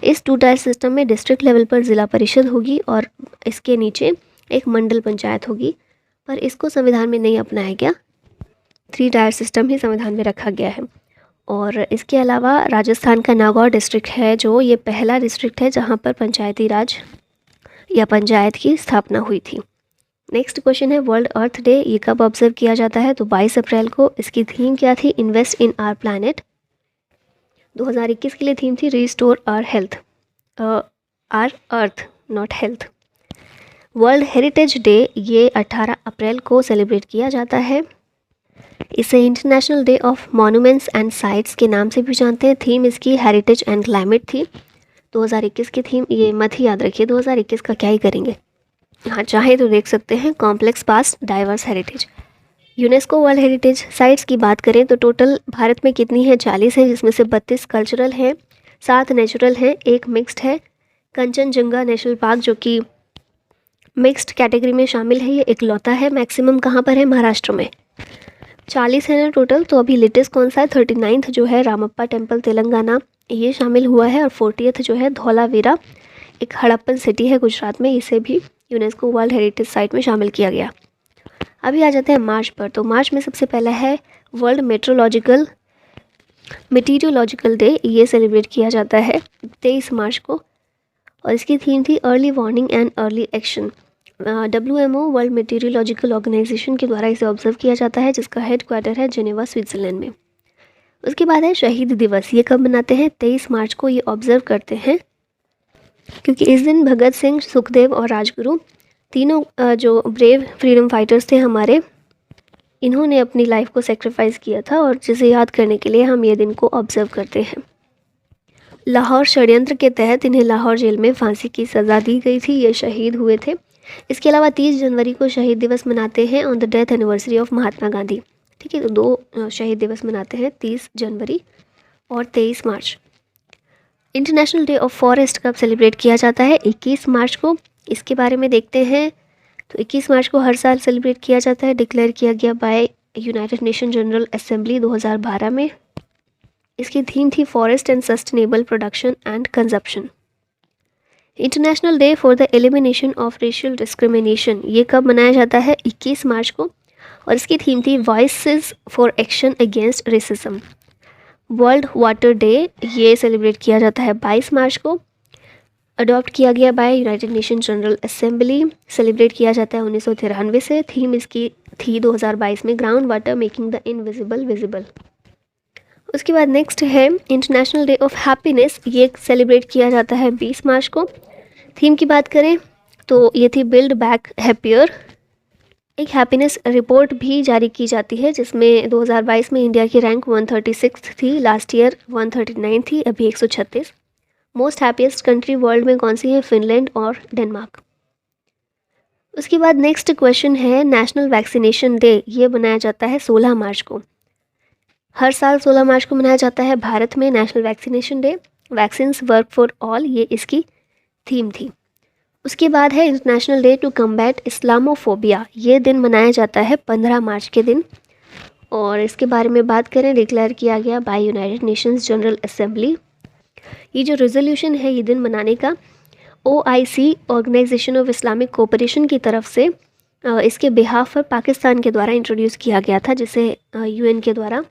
इस 2 टायर सिस्टम में डिस्ट्रिक्ट लेवल पर ज़िला परिषद होगी और इसके नीचे एक मंडल पंचायत होगी, पर इसको संविधान में नहीं अपनाया गया। 3 टायर सिस्टम ही संविधान में रखा गया है। और इसके अलावा राजस्थान का नागौर डिस्ट्रिक्ट है जो ये पहला डिस्ट्रिक्ट है जहाँ पर पंचायती राज या पंचायत की स्थापना हुई थी। नेक्स्ट क्वेश्चन है वर्ल्ड अर्थ डे, ये कब ऑब्जर्व किया जाता है? तो 22 अप्रैल को। इसकी थीम क्या थी? Invest in our planet. 2021 के लिए थीम थी restore our health, our earth not health. World heritage day ये 18 अप्रैल को सेलिब्रेट किया जाता है। इसे international day of monuments and sites के नाम से भी जानते हैं। थीम इसकी हेरिटेज एंड क्लाइमेट थी। 2021 की थीम ये मत ही याद रखिए, 2021 का क्या ही करेंगे। हाँ, चाहे तो देख सकते हैं complex past diverse heritage. UNESCO world heritage sites की बात करें तो टोटल भारत में कितनी है? 40 है, जिसमें से 32 कल्चरल हैं, 7 नेचुरल हैं, 1 मिक्स्ड है। कंचनजंगा नेशनल पार्क जो कि मिक्स्ड कैटेगरी में शामिल है, ये इकलौता है। मैक्सिमम कहाँ पर है? महाराष्ट्र में। 40 है ना टोटल। तो अभी लेटेस्ट कौन सा है? 39th जो है रामप्पा टेम्पल तेलंगाना, ये शामिल हुआ है। और 40th जो है धौलावीरा, एक हड़प्पन सिटी है गुजरात में, इसे भी यूनेस्को वर्ल्ड हेरिटेज साइट में शामिल किया गया। अभी आ जाते हैं मार्च पर। तो मार्च में सबसे पहला है वर्ल्ड मेटीरियोलॉजिकल डे, ये सेलिब्रेट किया जाता है 23 मार्च को। और इसकी थीम थी early warning and early action. WMO world meteorological organisation के द्वारा इसे ऑब्जर्व किया जाता है, जिसका हेड क्वार्टर है जेनेवा स्विट्ज़रलैंड में। उसके बाद है शहीद दिवस, ये कब मनाते हैं? 23 मार्च को ये ऑब्जर्व करते हैं, क्योंकि इस दिन भगत सिंह, सुखदेव और राजगुरु तीनों जो ब्रेव फ्रीडम फाइटर्स थे हमारे, इन्होंने अपनी लाइफ को सेक्रीफाइस किया था और जिसे याद करने के लिए हम ये दिन को ऑब्जर्व करते हैं। लाहौर षड्यंत्र के तहत इन्हें लाहौर जेल में फांसी की सज़ा दी गई थी, ये शहीद हुए थे। इसके अलावा 30 जनवरी को शहीद दिवस मनाते हैं on the death anniversary of Mahatma Gandhi. ठीक है, तो 2 शहीद दिवस मनाते हैं, 30 जनवरी और 23 मार्च। इंटरनेशनल डे ऑफ फॉरेस्ट कब सेलिब्रेट किया जाता है? 21 मार्च को। इसके बारे में देखते हैं। तो 21 मार्च को हर साल सेलिब्रेट किया जाता है, डिक्लेयर किया गया by United Nation General Assembly 2012 में। इसकी थीम थी forest and sustainable production and consumption. International day for the elimination of racial discrimination, ये कब मनाया जाता है? 21 मार्च को। और इसकी थीम थी voices for action against racism. World water day ये सेलिब्रेट किया जाता है 22 मार्च को। अडॉप्ट किया गया by United Nation General Assembly, celebrate किया जाता है 1993 से। थीम इसकी थी 2022 में ground water making the invisible visible. उसके बाद नेक्स्ट है इंटरनेशनल डे ऑफ हैप्पीनेस, ये सेलिब्रेट किया जाता है 20 मार्च को। थीम की बात करें तो ये थी बिल्ड बैक हैप्पियर। एक हैप्पीनेस रिपोर्ट भी जारी की जाती है, जिसमें 2022 में इंडिया की रैंक 136 थी, लास्ट ईयर 139 थी, अभी 136। मोस्ट हैप्पीएस्ट कंट्री वर्ल्ड में कौन सी है? फिनलैंड और डेनमार्क। उसके बाद नेक्स्ट क्वेश्चन है नेशनल वैक्सीनेशन डे, ये मनाया जाता है 16 मार्च को। हर साल 16 मार्च को मनाया जाता है भारत में national vaccination day. Vaccines work for all, ये इसकी थीम थी। उसके बाद है international day to combat Islamophobia, ये दिन मनाया जाता है 15 मार्च के दिन। और इसके बारे में बात करें, डिक्लेयर किया गया by United Nations General Assembly. ये जो रेजोल्यूशन है ये दिन मनाने का OIC organisation of Islamic cooperation की तरफ से इसके बिहाफ पर पाकिस्तान के द्वारा इंट्रोड्यूस किया गया था, जिसे UN के द्वारा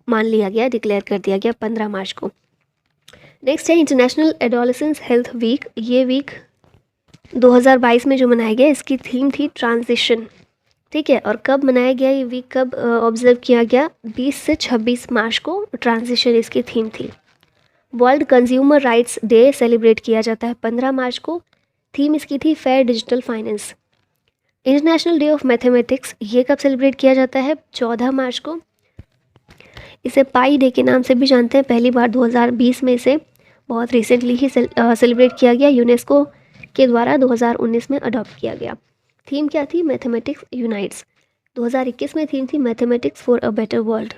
मान लिया गया, डिक्लेयर कर दिया गया 15 मार्च को। नेक्स्ट है इंटरनेशनल एडोलेसेंस हेल्थ वीक, ये वीक 2022 में जो मनाया गया, इसकी थीम थी ट्रांजिशन। ठीक है, और कब मनाया गया ये वीक, कब ऑब्जर्व किया गया? 20 से 26 मार्च को ट्रांजिशन इसकी थीम थी। World consumer rights day celebrate किया जाता है 15 मार्च को। थीम इसकी थी fair digital finance. International day of mathematics, ये कब सेलिब्रेट किया जाता है? 14 मार्च को। इसे पाई डे के नाम से भी जानते हैं। पहली बार 2020 में इसे बहुत रिसेंटली ही सेलिब्रेट किया गया, यूनेस्को के द्वारा 2019 में अडॉप्ट किया गया। थीम क्या थी? Mathematics unites. 2021 में थीम थी mathematics for a better world.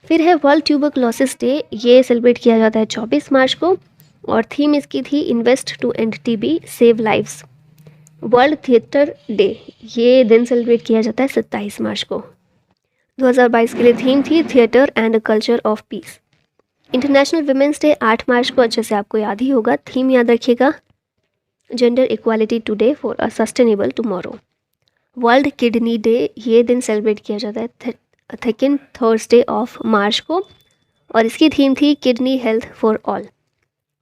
फिर है वर्ल्ड ट्यूबरक्लोसिस डे, ये सेलिब्रेट किया जाता है 24 मार्च को। और थीम इसकी थी invest to end TB save lives. World theatre day, ये दिन सेलिब्रेट किया जाता है 27 मार्च को। 2022 के लिए थीम थी theatre and culture of peace. International women's day 8 मार्च को, अच्छे से आपको याद ही होगा, थीम याद रखिएगा gender equality today for a sustainable tomorrow. World kidney day, ये दिन सेलिब्रेट किया जाता है सेकेंड थर्सडे ऑफ मार्च को, और इसकी थीम थी kidney health for all.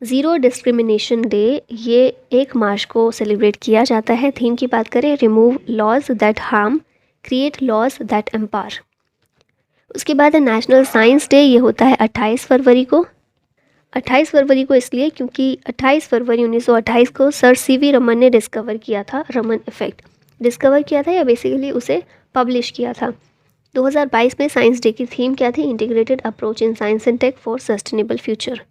Zero discrimination day ये 1 मार्च को सेलिब्रेट किया जाता है। थीम की बात करें, remove laws that harm, create laws that empower. उसके बाद है नेशनल साइंस डे, ये होता है 28 फरवरी को। 28 फरवरी को इसलिए क्योंकि 28 फरवरी 1928 को सर सीवी रमन ने डिस्कवर किया था रमन इफेक्ट। डिस्कवर किया था या बेसिकली उसे पब्लिश किया था। 2022 में साइंस डे की थीम क्या थी? Integrated approach in science and tech for sustainable future.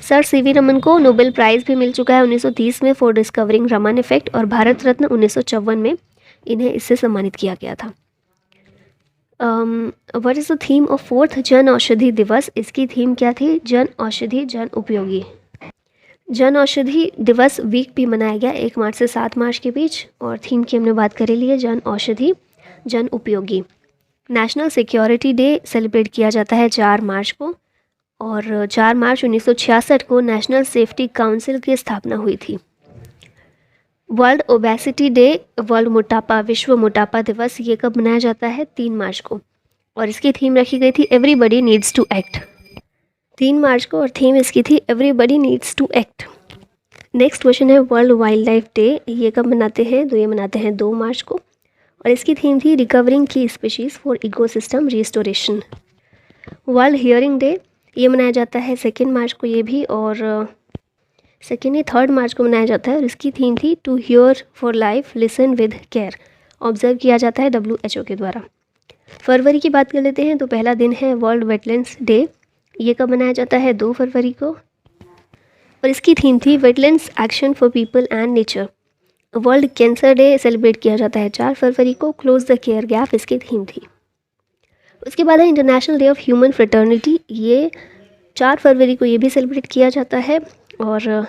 Sir CV Raman को नोबेल प्राइज़ भी मिल चुका है 1930 में फॉर डिस्कवरिंग रमन इफेक्ट, और भारत रत्न 1954 में इन्हें इससे सम्मानित किया गया था। What is the theme of 4th Jan Aushadhi दिवस? इसकी थीम क्या थी? जन औषधि जन उपयोगी। जन औषधि दिवस वीक भी मनाया गया 1 मार्च से 7 मार्च के बीच, और थीम की हमने बात करी ली है जन औषधि जन उपयोगी। नेशनल सिक्योरिटी डे सेलिब्रेट किया जाता है 4 मार्च को, और 4 मार्च 1966 को नेशनल सेफ्टी काउंसिल की स्थापना हुई थी। वर्ल्ड ओबेसिटी डे, वर्ल्ड मोटापा, विश्व मोटापा दिवस, ये कब मनाया जाता है? 3 मार्च को, और इसकी थीम रखी गई थी everybody needs to act. 3 March को, और थीम इसकी थी everybody needs to act. Next question है वर्ल्ड वाइल्ड लाइफ डे, ये कब मनाते हैं? तो ये मनाते हैं 2 मार्च को, और इसकी थीम थी रिकवरिंग की species for ecosystem restoration. World hearing day, ये मनाया जाता है 2 मार्च को ये भी, और 3 मार्च को मनाया जाता है, और इसकी थीम थी to hear for life, listen with care. Observe किया जाता है WHO के द्वारा। फरवरी की बात कर लेते हैं, तो पहला दिन है वर्ल्ड वेटलैंड्स डे, ये कब मनाया जाता है? 2 फरवरी को, और इसकी थीम थी wetlands action for people and nature. World cancer day celebrate किया जाता है 4 फरवरी को, क्लोज द केयर गैप इसकी थीम थी। उसके बाद है international day of human fraternity, ये 4 फरवरी को ये भी सेलिब्रेट किया जाता है, और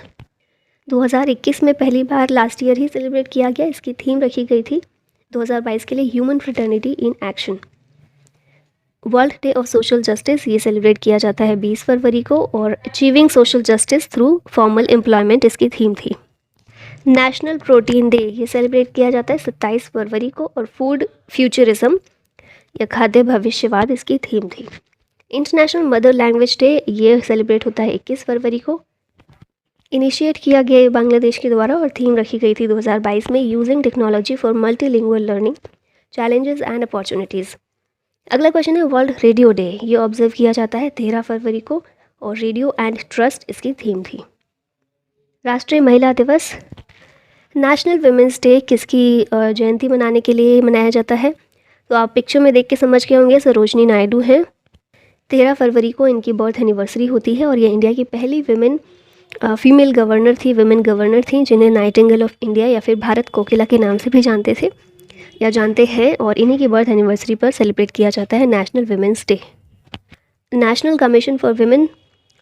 2021 में पहली बार लास्ट ईयर ही सेलिब्रेट किया गया। इसकी थीम रखी गई थी 2022 के लिए human fraternity in action. World day of social justice, ये सेलिब्रेट किया जाता है 20 फरवरी को, और achieving social justice through formal employment इसकी थीम थी। नेशनल प्रोटीन डे, ये सेलिब्रेट किया जाता है 27 फरवरी को, और फूड फ्यूचरिज्म या खाद्य भविष्यवाद इसकी थीम थी। इंटरनेशनल मदर लैंग्वेज डे, ये सेलिब्रेट होता है 21 फरवरी को। इनिशिएट किया गया बांग्लादेश के द्वारा, और थीम रखी गई थी 2022 में using technology for multilingual learning, challenges and opportunities. अगला क्वेश्चन है वर्ल्ड रेडियो डे, ये ऑब्जर्व किया जाता है 13 फरवरी को, और रेडियो एंड ट्रस्ट इसकी थीम थी। राष्ट्रीय महिला दिवस, नेशनल वुमेंस डे किसकी जयंती मनाने के लिए मनाया जाता है? तो आप पिक्चर में देख के समझ गए होंगे, सरोजनी नायडू हैं। 13 फरवरी को इनकी बर्थ एनिवर्सरी होती है, और ये इंडिया की पहली फीमेल गवर्नर थी, वुमेन गवर्नर थी, जिन्हें नाइटिंगेल ऑफ इंडिया या फिर भारत कोकिला के नाम से भी जानते थे या जानते हैं, और इन्हीं की बर्थ एनिवर्सरी पर सेलिब्रेट किया जाता है national women's day. National commission for women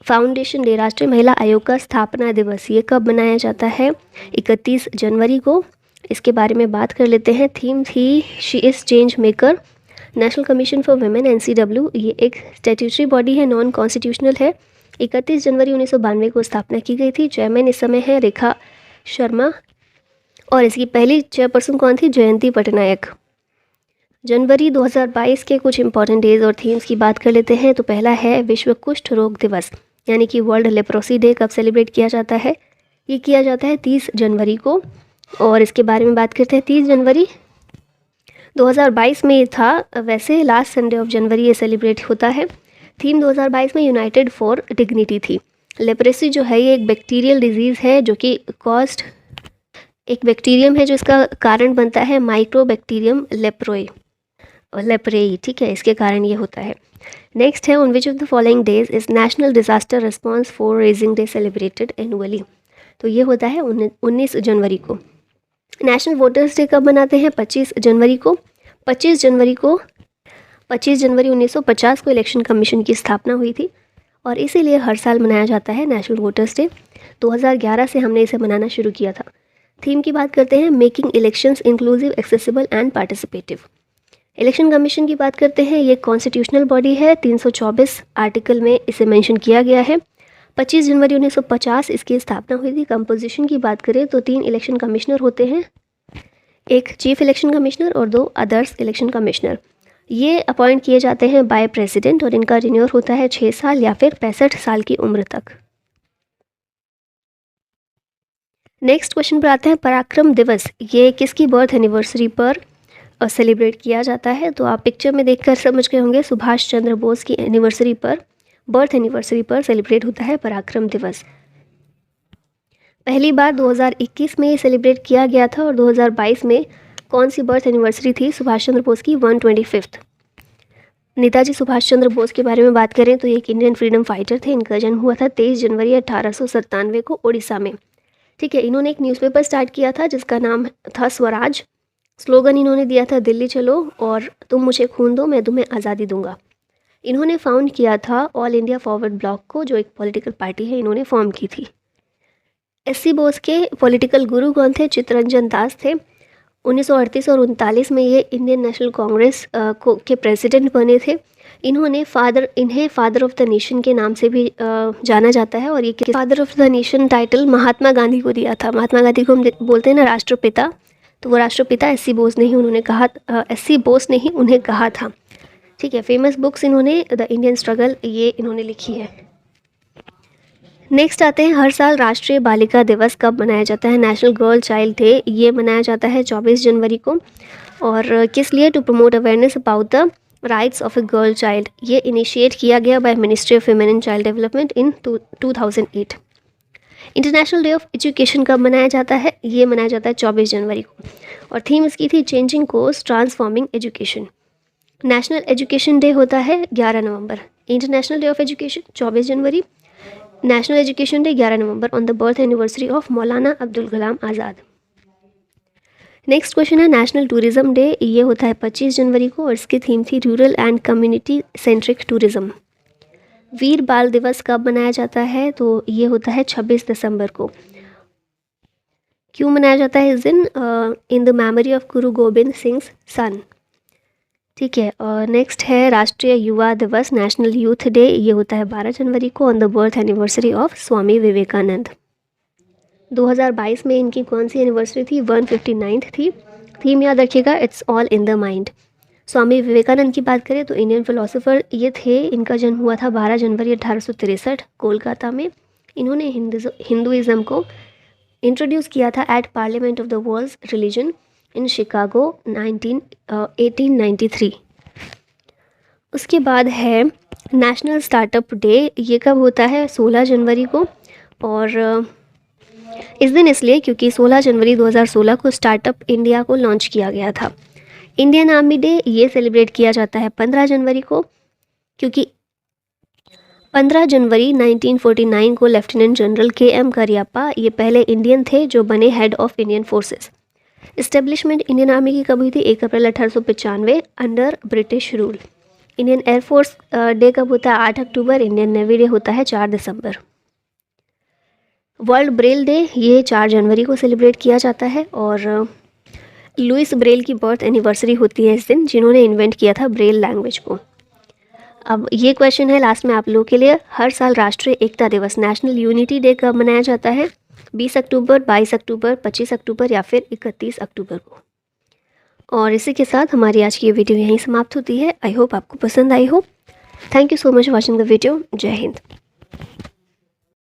foundation day, राष्ट्रीय महिला आयोग का स्थापना दिवस, ये कब मनाया जाता है? 31 जनवरी को। इसके बारे में बात कर लेते हैं। थीम थी she is change maker. National commission for women NCW, ये एक स्टैट्यूटरी बॉडी है, नॉन कॉन्स्टिट्यूशनल है। 31 जनवरी 1992 को स्थापना की गई थी। चेयरमैन इस समय है रेखा शर्मा, और इसकी पहली चेयरपर्सन कौन थी? जयंती पटनायक। जनवरी 2022 के कुछ इंपॉर्टेंट डेज और थीम्स की बात कर लेते हैं। तो पहला है विश्व कुष्ठ रोग दिवस, यानी कि वर्ल्ड लेप्रोसी डे। कब सेलिब्रेट किया जाता है? ये किया जाता है 30 जनवरी को, और इसके बारे में बात करते हैं। 30 जनवरी 2022 में ये था, वैसे लास्ट संडे ऑफ जनवरी ये सेलिब्रेट होता है। थीम 2022 में यूनाइटेड फॉर डिग्निटी थी। लेप्रेसी जो है ये एक बैक्टीरियल डिजीज़ है, जो कि एक बैक्टीरियम है जो इसका कारण बनता है माइक्रोबैक्टीरियम लेप्रेई, ठीक है, इसके कारण ये होता है। नेक्स्ट है on which of the following days is national disaster response for raising day celebrated annually. तो ये होता है 19 जनवरी को। नेशनल वोटर्स डे कब मनाते हैं? 25 जनवरी को। 25 जनवरी 1950 को इलेक्शन कमीशन की स्थापना हुई थी, और इसीलिए हर साल मनाया जाता है नेशनल वोटर्स डे। 2011 से हमने इसे मनाना शुरू किया था। थीम की बात करते हैं, making elections inclusive, accessible and participative. Election commission की बात करते हैं, ये कॉन्स्टिट्यूशनल बॉडी है, 324 आर्टिकल में इसे मेंशन किया गया है। 25 जनवरी 1950 इसकी स्थापना हुई थी। कंपोजिशन की बात करें तो 3 इलेक्शन कमिश्नर होते हैं, एक चीफ इलेक्शन कमिश्नर और 2 अदर्स इलेक्शन कमिश्नर। ये अपॉइंट किए जाते हैं बाय प्रेसिडेंट और इनका टेन्योर होता है 6 साल या फिर 65 साल की उम्र तक। नेक्स्ट क्वेश्चन पर आते हैं, पराक्रम दिवस ये किसकी बर्थ एनिवर्सरी पर सेलिब्रेट किया जाता है? तो आप पिक्चर में देखकर समझ गए होंगे, सुभाष चंद्र बोस की एनिवर्सरी पर, बर्थ एनिवर्सरी पर सेलिब्रेट होता है पराक्रम दिवस। पहली बार 2021 में सेलिब्रेट किया गया था और 2022 में कौन सी बर्थ एनिवर्सरी थी सुभाष चंद्र बोस की? 125th। नेताजी सुभाष चंद्र बोस के बारे में बात करें तो ये एक इंडियन फ्रीडम फाइटर थे। इनका जन्म हुआ था 23 जनवरी 1897 को उड़ीसा में। ठीक है, इन्होंने एक न्यूज़पेपर स्टार्ट किया था जिसका नाम था स्वराज। स्लोगन इन्होंने दिया था, दिल्ली चलो और तुम मुझे खून दो, मैं तुम्हें आज़ादी दूंगा। इन्होंने फाउंड किया था ऑल इंडिया फॉरवर्ड ब्लॉक को, जो एक पॉलिटिकल पार्टी है, इन्होंने फॉर्म की थी। एससी बोस के पॉलिटिकल गुरु कौन थे? चित्तरंजन दास थे। 1938 और 1939 में ये इंडियन नेशनल कांग्रेस के प्रेसिडेंट बने थे। इन्हें फादर ऑफ द नेशन के नाम से भी जाना जाता है और ये father of the nation title Mahatma Gandhi को दिया था। महात्मा गांधी को हम बोलते हैं ना राष्ट्रपिता, तो वो राष्ट्रपिता एससी बोस ने ही उन्हें कहा था। ठीक है, फेमस बुक्स इन्होंने द इंडियन स्ट्रगल ये इन्होंने लिखी है। नेक्स्ट आते हैं, हर साल राष्ट्रीय बालिका दिवस कब मनाया जाता है? नेशनल गर्ल चाइल्ड डे ये मनाया जाता है 24 जनवरी को। और किस लिए? To promote awareness about the rights of a girl child. ये इनिशिएट किया गया by ministry of women and child development in 2008। International day of education कब मनाया जाता है? ये मनाया जाता है 24 जनवरी को और थीम इसकी थी changing course transforming education. National education day होता है 11 नवंबर। International day of education 24 January, national education day 11 November on the birth anniversary of Maulana Abdul Kalam Azad. Next question है, नेशनल टूरिज्म डे ये होता है 25 जनवरी को और इसकी थीम थी rural and community centric tourism. Veer Bal Diwas कब मनाया जाता है? तो ये होता है 26 दिसंबर को। क्यों मनाया जाता है इस दिन? In the memory of Guru Gobind Singh सन। ठीक है, और नेक्स्ट है राष्ट्रीय युवा दिवस नेशनल यूथ डे ये होता है 12 जनवरी को on the birth anniversary of Swami Vivekananda. 2022 में इनकी कौन सी एनिवर्सरी थी? 159th थी। थीम याद रखिएगा, it's all in the mind. Swami Vivekananda की बात करें तो इंडियन फिलोसोफर ये थे। इनका जन्म हुआ था 12 जनवरी 1863 कोलकाता में। इन्होंने हिंदुइज़्म को इंट्रोड्यूस किया था at parliament of the world's religion in Chicago 1893। उसके बाद है नेशनल स्टार्टअप डे। ये कब होता है? 16 जनवरी को। और इस दिन इसलिए क्योंकि 16 जनवरी 2016 को स्टार्टअप इंडिया को लॉन्च किया गया था। इंडियन आर्मी डे ये सेलिब्रेट किया जाता है 15 जनवरी को, क्योंकि 15 जनवरी 1949 को लेफ्टिनेंट जनरल KM करियप्पा ये पहले इंडियन थे जो बने head of Indian forces. Establishment Indian army की कब हुई थी? 1 अप्रैल 1895 under British rule. Indian air force day कब होता है? 8 अक्टूबर। इंडियन नेवी डे होता है 4 दिसंबर। वर्ल्ड ब्रेल डे ये 4 जनवरी को सेलिब्रेट किया जाता है और लुइस ब्रेल की बर्थ एनिवर्सरी होती है इस दिन, जिन्होंने इन्वेंट किया था ब्रेल लैंग्वेज को। अब ये क्वेश्चन है लास्ट में आप लोगों के लिए, हर साल राष्ट्रीय एकता दिवस नेशनल यूनिटी डे कब मनाया जाता है? 20 अक्टूबर, 22 अक्टूबर, 25 अक्टूबर या फिर 31 अक्टूबर को। और इसी के साथ हमारी आज की ये वीडियो यहीं समाप्त होती है। आई होप आपको पसंद आई हो। Thank you so much watching the video. जय हिंद।